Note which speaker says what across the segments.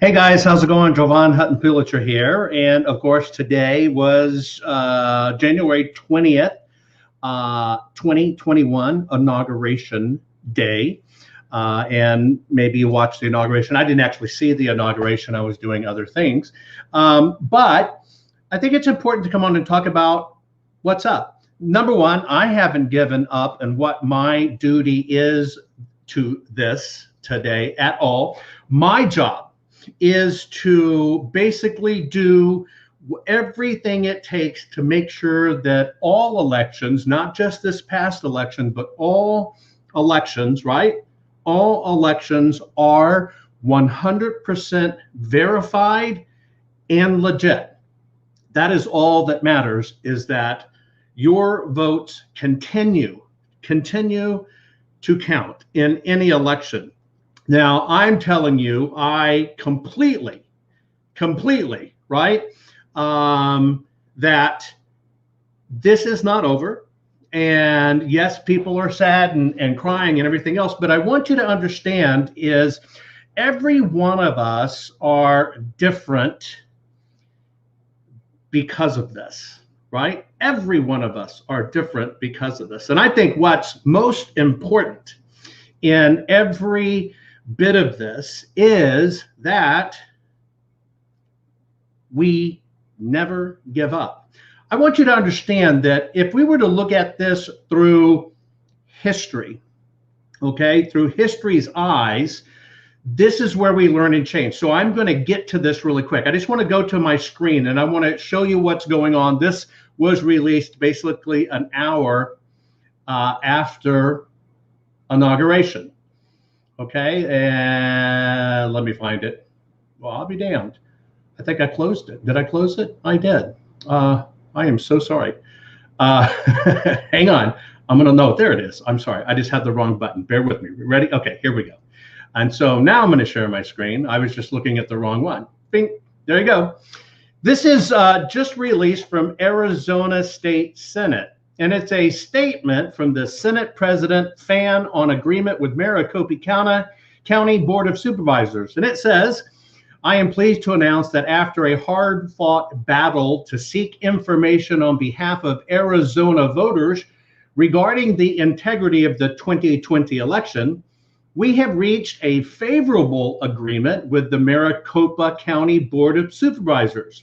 Speaker 1: Hey guys, how's it going? Jovan Hutton Pulitzer here. And of course, today was January 20th, 2021, Inauguration Day. And maybe you watched the inauguration. I didn't actually see the inauguration, I was doing other things. But I think it's important to come on and talk about what's up. Number one, I haven't given up and what my duty is to this today at all. My job is to basically do everything it takes to make sure that all elections, not just this past election, but all elections, right? All elections are 100% verified and legit. That is all that matters, is that your votes continue to count in any election. Now, I'm telling you, I completely, right, that this is not over. And yes, people are sad and crying and everything else. But I want you to understand is every one of us are different because of this, right? Every one of us are different because of this. And I think what's most important in every bit of this is that we never give up. I want you to understand that if we were to look at this through history, okay, through history's eyes, this is where we learn and change. So I'm going to get to this really quick. I just want to go to my screen and I want to show you what's going on. This was released basically an hour after inauguration. Okay, and let me find it. Well, I'll be damned. I think I closed it. Did I close it? I did. I am so sorry. Hang on. I'm going to know. There it is. I'm sorry. I just had the wrong button. Bear with me. Ready? Okay, here we go. And so now I'm going to share my screen. I was just looking at the wrong one. Bing. There you go. This is just released from Arizona State Senate. And it's a statement from the Senate President Fan on agreement with Maricopa County Board of Supervisors. And it says, I am pleased to announce that after a hard-fought battle to seek information on behalf of Arizona voters regarding the integrity of the 2020 election, we have reached a favorable agreement with the Maricopa County Board of Supervisors.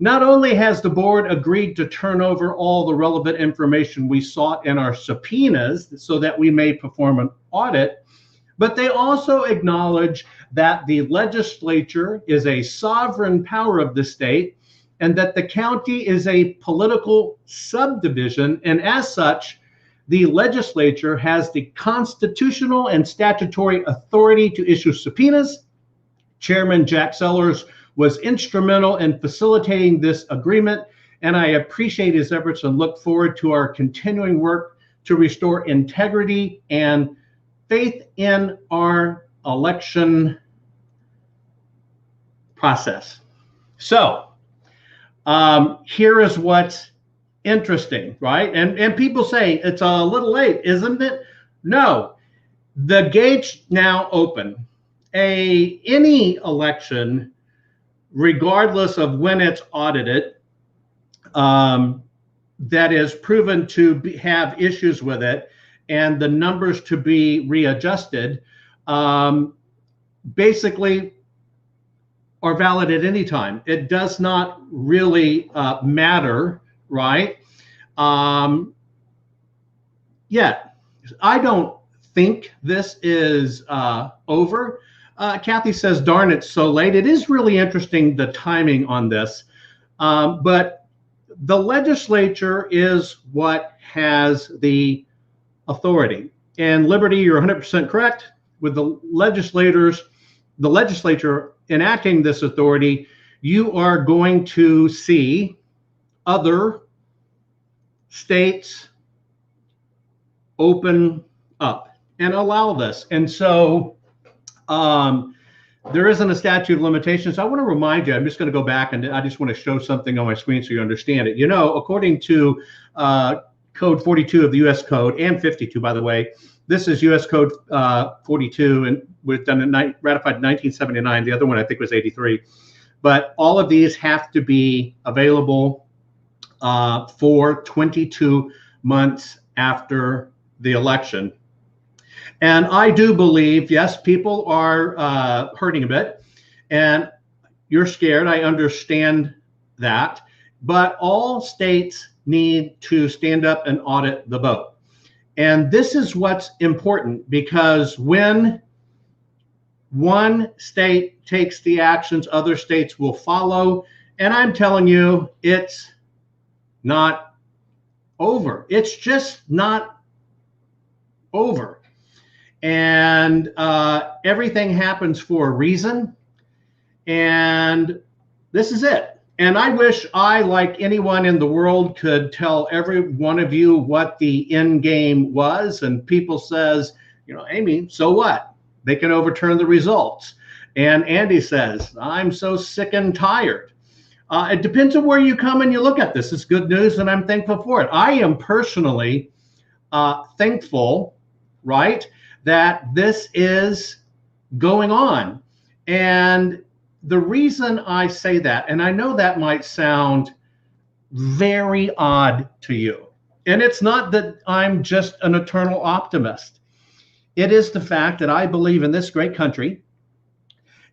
Speaker 1: Not only has the board agreed to turn over all the relevant information we sought in our subpoenas so that we may perform an audit, but they also acknowledge that the legislature is a sovereign power of the state and that the county is a political subdivision, and as such, the legislature has the constitutional and statutory authority to issue subpoenas. Chairman Jack Sellers was instrumental in facilitating this agreement, and I appreciate his efforts and look forward to our continuing work to restore integrity and faith in our election process. So here is what's interesting, right? And people say it's a little late, isn't it? No, the gates now open. Any election, regardless of when it's audited, that is proven to have issues with it and the numbers to be readjusted, basically are valid at any time. It does not really matter, right? Yet, I don't think this is over. Kathy says, darn, it's so late. It is really interesting, the timing on this. But the legislature is what has the authority. And Liberty, you're 100% correct. With the legislature enacting this authority, you are going to see other states open up and allow this. And so there isn't a statute of limitations. I want to remind you, I'm just going to go back and I just want to show something on my screen so you understand it. You know, according to Code 42 of the U.S. Code, and 52, by the way, This is U.S. Code 42, and was done ratified in 1979. The other one I think was 83. But all of these have to be available for 22 months after the election. And I do believe, yes, people are hurting a bit, and you're scared. I understand that. But all states need to stand up and audit the vote. And this is what's important, because when one state takes the actions, other states will follow. And I'm telling you, it's not over. It's just not over. And everything happens for a reason. And this is it. And I wish I, like anyone in the world, could tell every one of you what the end game was. And people says, you know, Amy, so what? They can overturn the results. And Andy says, I'm so sick and tired. It depends on where you come and you look at this. It's good news, and I'm thankful for it. I am personally thankful, right, that this is going on. And the reason I say that, and I know that might sound very odd to you, and it's not that I'm just an eternal optimist. It is the fact that I believe in this great country,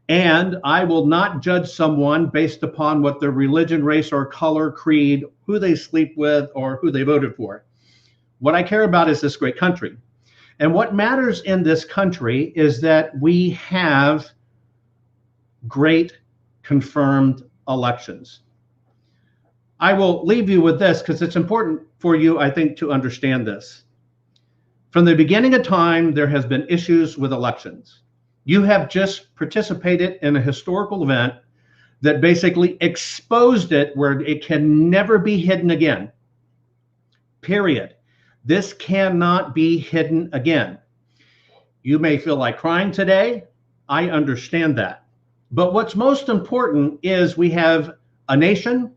Speaker 1: and I will not judge someone based upon what their religion, race, or color, creed, who they sleep with, or who they voted for. What I care about is this great country. And what matters in this country is that we have great confirmed elections. I will leave you with this because it's important for you, I think, to understand this. From the beginning of time, there has been issues with elections. You have just participated in a historical event that basically exposed it where it can never be hidden again. Period. This cannot be hidden again. You may feel like crying today. I understand that. But what's most important is we have a nation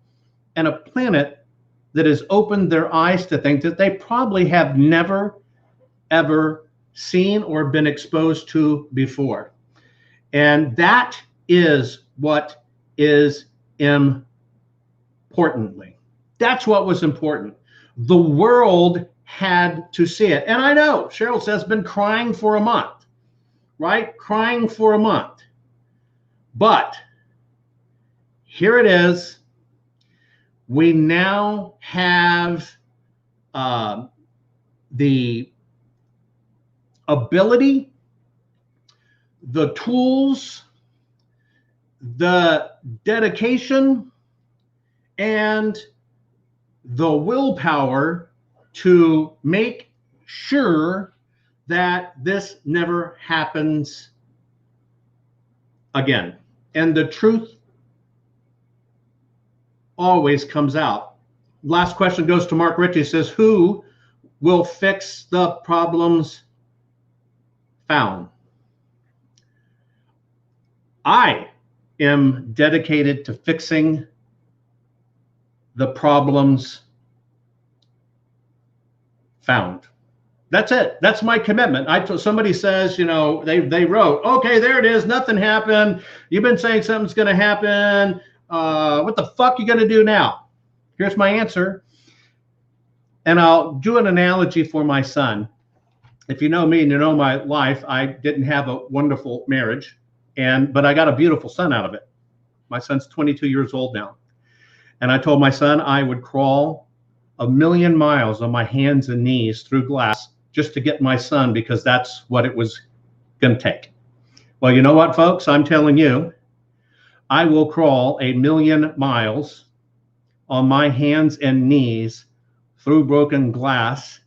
Speaker 1: and a planet that has opened their eyes to things that they probably have never, ever seen or been exposed to before. And that is what is importantly. That's what was important. The world had to see it. And I know, Cheryl says, been crying for a month, right? Crying for a month. But here it is. We now have the ability, the tools, the dedication, and the willpower to make sure that this never happens again. And the truth always comes out. Last question goes to Mark Ritchie. Says, who will fix the problems found? I am dedicated to fixing the problems found. That's it. That's my commitment. Somebody says, you know, they wrote, okay, there it is. Nothing happened. You've been saying something's going to happen. What the fuck are you going to do now? Here's my answer. And I'll do an analogy for my son. If you know me and you know my life, I didn't have a wonderful marriage, but I got a beautiful son out of it. My son's 22 years old now. And I told my son I would crawl 1,000,000 miles on my hands and knees through glass just to get my son, because that's what it was going to take. Well, you know what, folks? I'm telling you, I will crawl 1,000,000 miles on my hands and knees through broken glass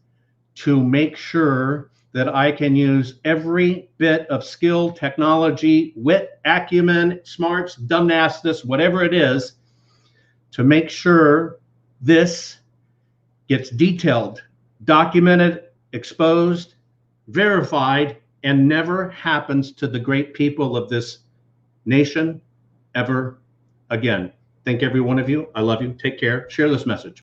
Speaker 1: to make sure that I can use every bit of skill, technology, wit, acumen, smarts, dumbness, whatever it is, to make sure this gets detailed, documented, exposed, verified, and never happens to the great people of this nation ever again. Thank every one of you. I love you. Take care. Share this message.